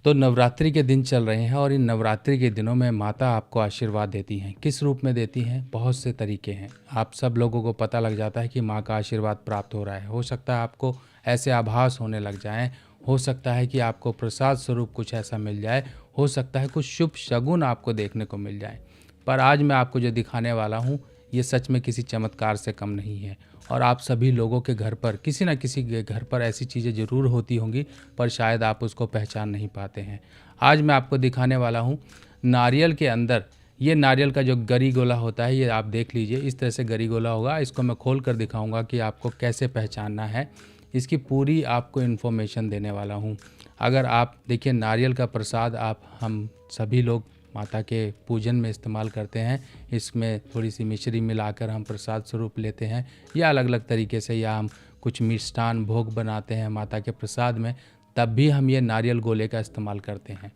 तो नवरात्रि के दिन चल रहे हैं और इन नवरात्रि के दिनों में माता आपको आशीर्वाद देती हैं। किस रूप में देती हैं? बहुत से तरीके हैं। आप सब लोगों को पता लग जाता है कि माँ का आशीर्वाद प्राप्त हो रहा है। हो सकता है आपको ऐसे आभास होने लग जाएं, हो सकता है कि आपको प्रसाद स्वरूप कुछ ऐसा मिल जाए, हो सकता है कुछ शुभ शगुन आपको देखने को मिल जाए। पर आज मैं आपको जो दिखाने वाला हूँ ये सच में किसी चमत्कार से कम नहीं है। और आप सभी लोगों के घर पर, किसी न किसी के घर पर ऐसी चीज़ें ज़रूर होती होंगी, पर शायद आप उसको पहचान नहीं पाते हैं। आज मैं आपको दिखाने वाला हूँ नारियल के अंदर, ये नारियल का जो गरी गोला होता है, ये आप देख लीजिए, इस तरह से गरी गोला होगा। इसको मैं खोल कर दिखाऊंगा कि आपको कैसे पहचानना है। इसकी पूरी आपको इन्फॉर्मेशन देने वाला हूँ। अगर आप देखिए, नारियल का प्रसाद हम सभी लोग माता के पूजन में इस्तेमाल करते हैं। इसमें थोड़ी सी मिश्री मिलाकर हम प्रसाद स्वरूप लेते हैं, या अलग अलग तरीके से, या हम कुछ मिष्ठान भोग बनाते हैं माता के प्रसाद में, तब भी हम ये नारियल गोले का इस्तेमाल करते हैं।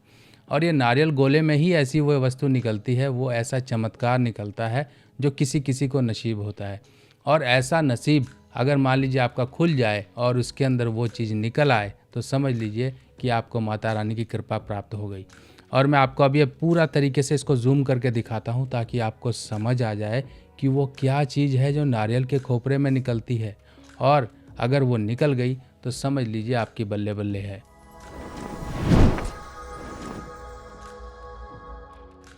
और ये नारियल गोले में ही ऐसी वो वस्तु निकलती है, वो ऐसा चमत्कार निकलता है जो किसी किसी को नसीब होता है। और ऐसा नसीब अगर मान लीजिए आपका खुल जाए और उसके अंदर वो चीज़ निकल आए, तो समझ लीजिए कि आपको माता रानी की कृपा प्राप्त हो गई। और मैं आपको अभी पूरा तरीके से इसको जूम करके दिखाता हूँ, ताकि आपको समझ आ जाए कि वो क्या चीज़ है जो नारियल के खोपरे में निकलती है। और अगर वो निकल गई तो समझ लीजिए आपकी बल्ले बल्ले है।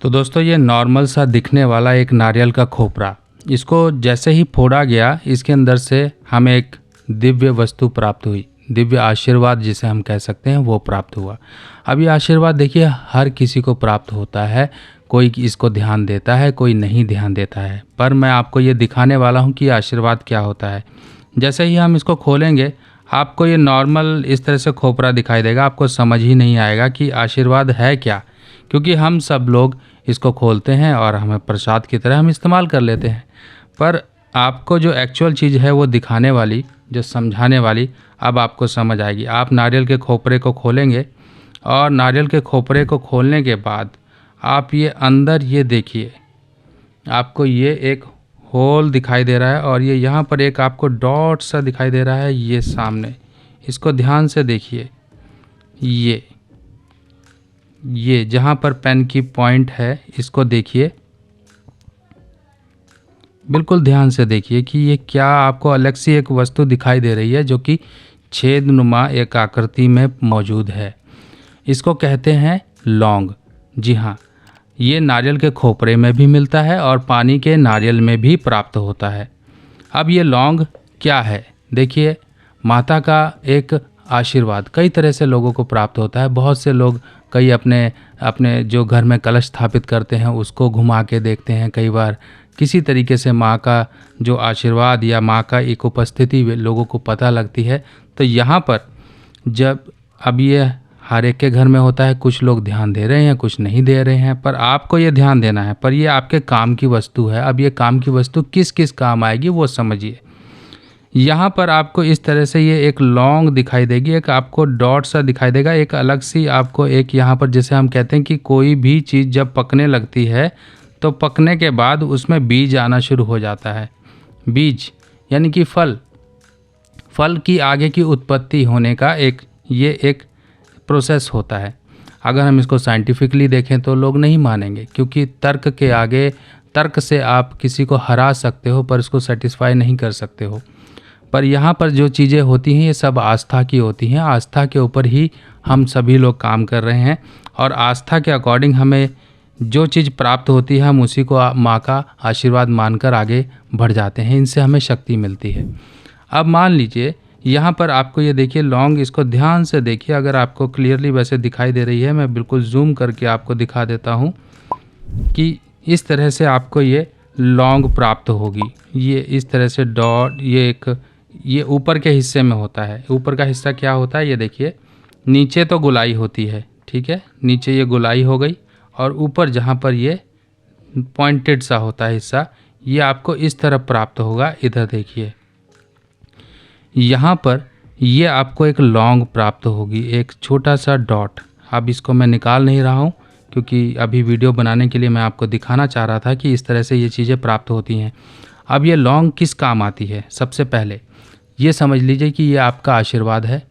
तो दोस्तों, ये नॉर्मल सा दिखने वाला एक नारियल का खोपरा, इसको जैसे ही फोड़ा गया, इसके अंदर से हमें एक दिव्य वस्तु प्राप्त हुई, दिव्य आशीर्वाद जिसे हम कह सकते हैं, वो प्राप्त हुआ। अब ये आशीर्वाद देखिए हर किसी को प्राप्त होता है, कोई इसको ध्यान देता है, कोई नहीं ध्यान देता है। पर मैं आपको ये दिखाने वाला हूँ कि आशीर्वाद क्या होता है। जैसे ही हम इसको खोलेंगे, आपको ये नॉर्मल इस तरह से खोपरा दिखाई देगा, आपको समझ ही नहीं आएगा कि आशीर्वाद है क्या, क्योंकि हम सब लोग इसको खोलते हैं और हमें प्रसाद की तरह हम इस्तेमाल कर लेते हैं। पर आपको जो एक्चुअल चीज़ है वो दिखाने वाली, जो समझाने वाली, अब आपको समझ आएगी। आप नारियल के खोपरे को खोलेंगे, और नारियल के खोपरे को खोलने के बाद आप ये अंदर ये देखिए, आपको ये एक होल दिखाई दे रहा है, और ये यहाँ पर एक आपको डॉट सा दिखाई दे रहा है, ये सामने, इसको ध्यान से देखिए। ये जहाँ पर पेन की पॉइंट है, इसको देखिए, बिल्कुल ध्यान से देखिए कि ये क्या आपको अलग सी एक वस्तु दिखाई दे रही है, जो कि छेदनुमा एक आकृति में मौजूद है। इसको कहते हैं लौंग। जी हाँ, ये नारियल के खोपरे में भी मिलता है और पानी के नारियल में भी प्राप्त होता है। अब ये लौंग क्या है? देखिए, माता का एक आशीर्वाद कई तरह से लोगों को प्राप्त होता है। बहुत से लोग कई अपने जो घर में कलश स्थापित करते हैं उसको घुमा के देखते हैं। कई बार किसी तरीके से माँ का जो आशीर्वाद या माँ का एक उपस्थिति लोगों को पता लगती है। तो यहाँ पर जब अब ये हर एक के घर में होता है, कुछ लोग ध्यान दे रहे हैं, कुछ नहीं दे रहे हैं, पर आपको ये ध्यान देना है। पर ये आपके काम की वस्तु है। अब ये काम की वस्तु किस किस काम आएगी वो समझिए। यहाँ पर आपको इस तरह से ये एक लौंग दिखाई देगी, एक आपको डॉट सा दिखाई देगा, एक अलग सी आपको एक यहाँ पर, जैसे हम कहते हैं कि कोई भी चीज़ जब पकने लगती है तो पकने के बाद उसमें बीज आना शुरू हो जाता है। बीज यानी कि फल की आगे की उत्पत्ति होने का ये एक प्रोसेस होता है। अगर हम इसको साइंटिफिकली देखें तो लोग नहीं मानेंगे, क्योंकि तर्क से आप किसी को हरा सकते हो पर उसको सेटिस्फाई नहीं कर सकते हो। पर यहाँ पर जो चीज़ें होती हैं ये सब आस्था की होती हैं। आस्था के ऊपर ही हम सभी लोग काम कर रहे हैं, और आस्था के अकॉर्डिंग हमें जो चीज़ प्राप्त होती है हम उसी को माँ का आशीर्वाद मानकर आगे बढ़ जाते हैं। इनसे हमें शक्ति मिलती है। अब मान लीजिए यहाँ पर आपको ये देखिए लौंग, इसको ध्यान से देखिए। अगर आपको क्लियरली वैसे दिखाई दे रही है, मैं बिल्कुल जूम करके आपको दिखा देता हूँ कि इस तरह से आपको ये लौंग प्राप्त होगी। ये इस तरह से डॉट, ये ऊपर के हिस्से में होता है। ऊपर का हिस्सा क्या होता है ये देखिए, नीचे तो गोलाई होती है, ठीक है, नीचे ये गोलाई हो गई, और ऊपर जहाँ पर ये पॉइंटेड सा होता है हिस्सा, ये आपको इस तरफ प्राप्त होगा। इधर देखिए, यहाँ पर ये आपको एक लौंग प्राप्त होगी, एक छोटा सा डॉट। अब इसको मैं निकाल नहीं रहा हूँ, क्योंकि अभी वीडियो बनाने के लिए मैं आपको दिखाना चाह रहा था कि इस तरह से ये चीज़ें प्राप्त होती हैं। अब ये लौंग किस काम आती है? सबसे पहले ये समझ लीजिए कि ये आपका आशीर्वाद है।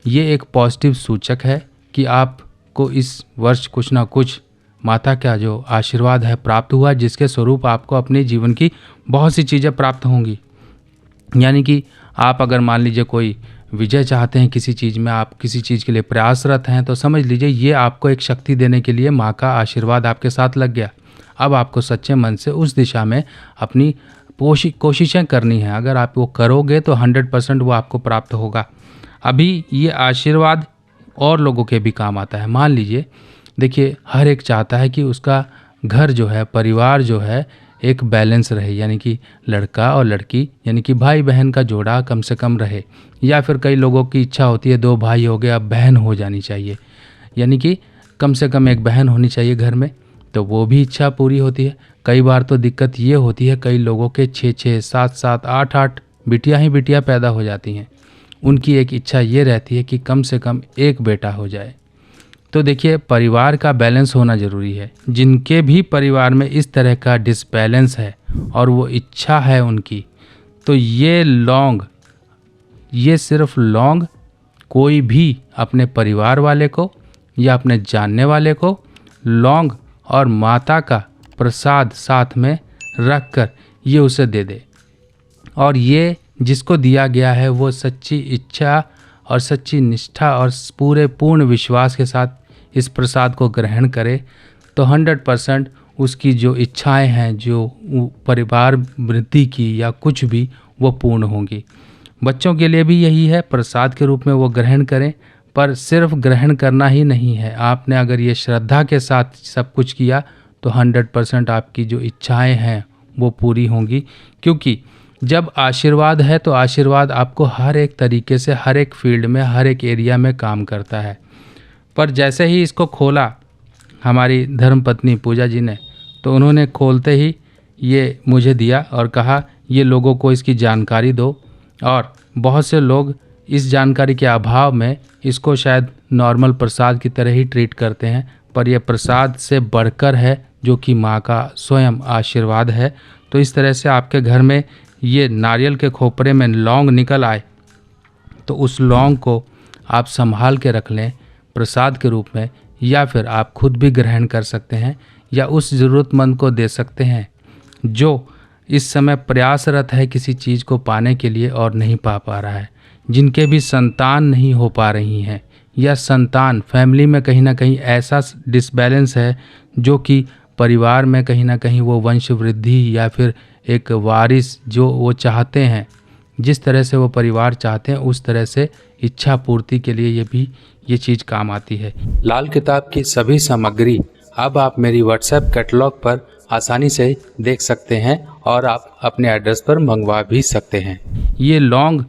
ये एक पॉजिटिव सूचक है कि आप आपको इस वर्ष कुछ ना कुछ माता का जो आशीर्वाद है प्राप्त हुआ, जिसके स्वरूप आपको अपने जीवन की बहुत सी चीज़ें प्राप्त होंगी। यानी कि आप अगर मान लीजिए कोई विजय चाहते हैं किसी चीज़ में, आप किसी चीज़ के लिए प्रयासरत हैं, तो समझ लीजिए ये आपको एक शक्ति देने के लिए माँ का आशीर्वाद आपके साथ लग गया। अब आपको सच्चे मन से उस दिशा में अपनी कोशिशें करनी है। अगर आप वो करोगे तो 100% वो आपको प्राप्त होगा। अभी ये आशीर्वाद और लोगों के भी काम आता है। मान लीजिए, देखिए, हर एक चाहता है कि उसका घर जो है, परिवार जो है, एक बैलेंस रहे, यानी कि लड़का और लड़की, यानी कि भाई बहन का जोड़ा कम से कम रहे। या फिर कई लोगों की इच्छा होती है 2 भाई हो गए, अब बहन हो जानी चाहिए, यानी कि कम से कम एक बहन होनी चाहिए घर में, तो वो भी इच्छा पूरी होती है। कई बार तो दिक्कत ये होती है, कई लोगों के 6-6, 7-7, 8-8 बिटियाँ ही बिटियाँ पैदा हो जाती हैं। उनकी एक इच्छा ये रहती है कि कम से कम एक बेटा हो जाए। तो देखिए, परिवार का बैलेंस होना ज़रूरी है। जिनके भी परिवार में इस तरह का डिसबैलेंस है और वो इच्छा है उनकी, तो ये सिर्फ लौंग कोई भी अपने परिवार वाले को या अपने जानने वाले को लौंग और माता का प्रसाद साथ में रख कर ये उसे दे दे। और ये जिसको दिया गया है वो सच्ची इच्छा और सच्ची निष्ठा और पूर्ण विश्वास के साथ इस प्रसाद को ग्रहण करे, तो 100% उसकी जो इच्छाएं हैं, जो परिवार वृद्धि की या कुछ भी, वो पूर्ण होंगी। बच्चों के लिए भी यही है, प्रसाद के रूप में वो ग्रहण करें, पर सिर्फ ग्रहण करना ही नहीं है। आपने अगर ये श्रद्धा के साथ सब कुछ किया तो 100% आपकी जो इच्छाएं हैं वो पूरी होंगी। क्योंकि जब आशीर्वाद है तो आशीर्वाद आपको हर एक तरीके से, हर एक फील्ड में, हर एक एरिया में काम करता है। पर जैसे ही इसको खोला हमारी धर्मपत्नी पूजा जी ने, तो उन्होंने खोलते ही ये मुझे दिया और कहा ये लोगों को इसकी जानकारी दो। और बहुत से लोग इस जानकारी के अभाव में इसको शायद नॉर्मल प्रसाद की तरह ही ट्रीट करते हैं, पर यह प्रसाद से बढ़कर है, जो कि माँ का स्वयं आशीर्वाद है। तो इस तरह से आपके घर में ये नारियल के खोपरे में लौंग निकल आए, तो उस लौंग को आप संभाल के रख लें प्रसाद के रूप में, या फिर आप खुद भी ग्रहण कर सकते हैं, या उस ज़रूरतमंद को दे सकते हैं जो इस समय प्रयासरत है किसी चीज़ को पाने के लिए और नहीं पा रहा है। जिनके भी संतान नहीं हो पा रही हैं, या संतान फैमिली में कहीं ना कहीं ऐसा डिसबैलेंस है जो कि परिवार में कहीं ना कहीं वो वंश वृद्धि या फिर एक वारिस जो वो चाहते हैं, जिस तरह से वो परिवार चाहते हैं, उस तरह से इच्छा पूर्ति के लिए ये चीज़ काम आती है। लाल किताब की सभी सामग्री अब आप मेरी व्हाट्सएप कैटलॉग पर आसानी से देख सकते हैं और आप अपने एड्रेस पर मंगवा भी सकते हैं। ये लौंग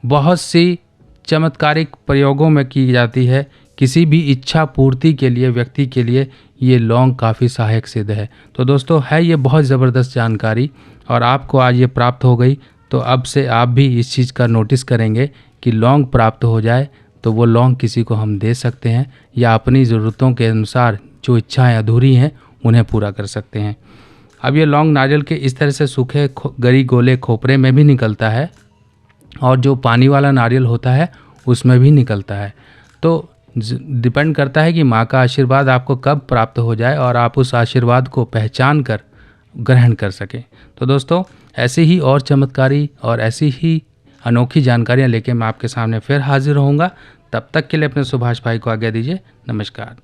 बहुत सी चमत्कारिक प्रयोगों में की जाती है। किसी भी इच्छा पूर्ति के लिए, व्यक्ति के लिए ये लौंग काफ़ी सहायक सिद्ध है। तो दोस्तों, है ये बहुत ज़बरदस्त जानकारी और आपको आज ये प्राप्त हो गई, तो अब से आप भी इस चीज़ का नोटिस करेंगे कि लौंग प्राप्त हो जाए तो वो लौंग किसी को हम दे सकते हैं, या अपनी ज़रूरतों के अनुसार जो इच्छाएं अधूरी हैं उन्हें पूरा कर सकते हैं। अब ये लौंग नारियल के इस तरह से सूखे गरी गोले खोपरे में भी निकलता है, और जो पानी वाला नारियल होता है उसमें भी निकलता है। तो डिपेंड करता है कि माँ का आशीर्वाद आपको कब प्राप्त हो जाए और आप उस आशीर्वाद को पहचान कर ग्रहण कर सकें। तो दोस्तों, ऐसी ही और चमत्कारी और ऐसी ही अनोखी जानकारियाँ लेके मैं आपके सामने फिर हाजिर होऊंगा। तब तक के लिए अपने सुभाष भाई को आज्ञा दीजिए। नमस्कार।